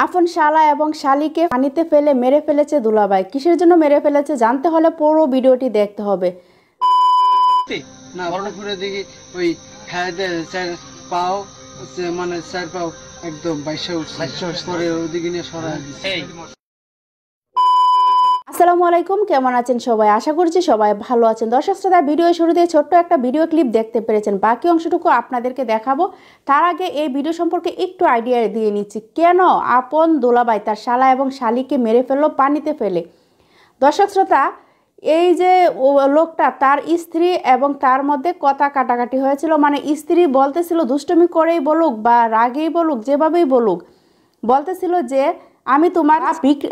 আপন শালা এবং শালিকে পানিতে ফেলে মেরে ফেলেছে দুলাভাই। কিসের জন্য মেরে ফেলেছে জানতে হলে পুরো ভিডিওটি দেখতে হবে। না বড় করে দেখি ওই পাও মানে চার পাও একদম বাইশে উঠছে পরে ওদিকে নিয়ে সরাই দিচ্ছে। আসসালামু আলাইকুম, কেমন আছেন সবাই? আশা করছি সবাই ভালো আছেন। দর্শক শ্রোতা, ভিডিও শুরুতে ছোট্ট একটা ভিডিও ক্লিপ দেখতে পেরেছেন, বাকি অংশটুকু আপনাদেরকে দেখাবো। তার আগে এই ভিডিও সম্পর্কে একটু আইডিয়া দিয়ে নিচ্ছি, কেন আপন দুলাভাই তার শালা এবং শালিকে মেরে ফেললো পানিতে ফেলে। দর্শক শ্রোতা, এই যে লোকটা, তার স্ত্রী এবং তার মধ্যে কথা কাটাকাটি হয়েছিল। মানে স্ত্রী বলতেছিল, দুষ্টুমি করেই বলুক বা রাগেই বলুক, যেভাবেই বলুক, বলতেছিল যে আমি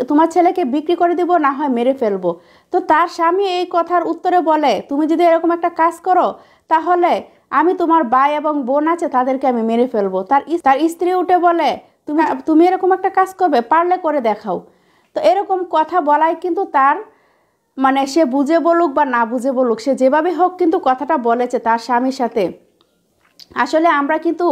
তোমার ছেলেকে বিক্রি করে দিব, না হয় মেরে ফেলবো। তো তার স্বামী এই কথার উত্তরে বলে, তুমি যদি এরকম একটা কাজ করো তাহলে আমি তোমার ভাই এবং বোন আছে তাদেরকে আমি মেরে ফেলবো। তার স্ত্রী উঠে বলে, তুমি এরকম একটা কাজ করবে, পারলে করে দেখাও। তো এরকম কথা বলাই কিন্তু তার, মানে সে বুঝে বলুক বা না বুঝে বলুক, সে যেভাবে হোক কিন্তু কথাটা বলেছে তার স্বামীর সাথে। আসলে আমরা কিন্তু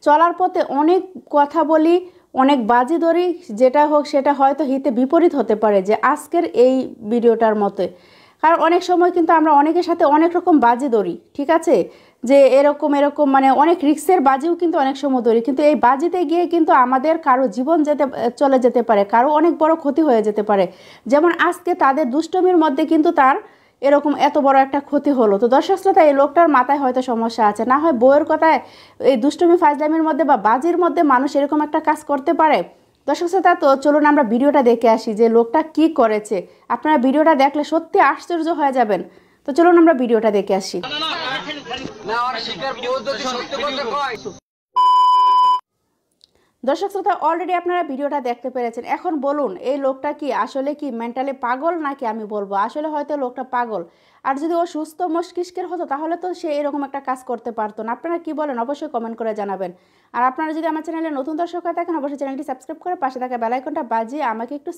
চলার পথে অনেক কথা বলি, অনেক বাজি ধরি, যেটা হোক সেটা হয়তো হিতে বিপরীত হতে পারে, যে আজকের এই ভিডিওটার মতে। কারণ অনেক সময় কিন্তু আমরা অনেকের সাথে অনেক রকম বাজি ধরি, ঠিক আছে, যে এরকম মানে অনেক রিস্কের বাজিও কিন্তু অনেক সময় ধরি, কিন্তু এই বাজিতে গিয়ে কিন্তু আমাদের কারো জীবন চলে যেতে পারে, কারো অনেক বড় ক্ষতি হয়ে যেতে পারে। যেমন আজকে তাদের দুষ্টমির মধ্যে কিন্তু তার এরকম এত বড় একটা ক্ষতি হলো। তো দর্শক শ্রোতা, এই লোকটার মাথায় হয়তো সমস্যা আছে, না হয় বউয়ের কথায় এই দুষ্টমি ফাজলামির মধ্যে বা বাজির মধ্যে মানুষ এরকম একটা কাজ করতে পারে। দর্শক শ্রোতা, তো চলুন আমরা ভিডিওটা দেখে আসি যে লোকটা কি করেছে। আপনারা ভিডিওটা দেখলে সত্যি আশ্চর্য হয়ে যাবেন। তো চলুন আমরা ভিডিওটা দেখে আসি। দর্শক শ্রোতা, অলরেডি আপনারা ভিডিওটা দেখতে পেরেছেন। এখন বলুন, এই লোকটা কি আসলে কি মেন্টালি পাগল, নাকি আমি বলবো আসলে হয়তো লোকটা পাগল। আর যদি ও সুস্থ মস্তিষ্কের হতো তাহলে তো সে এরকম একটা কাজ করতে পারতো না। আপনারা কি বলেন অবশ্যই কমেন্ট করে জানাবেন। আর আপনারা যদি আমার চ্যানেলে নতুন দর্শক হয়ে থাকেন অবশ্যই চ্যানেলটি সাবস্ক্রাইব করে পাশে থাকা বেল আইকনটা বাজিয়ে আমাকে একটু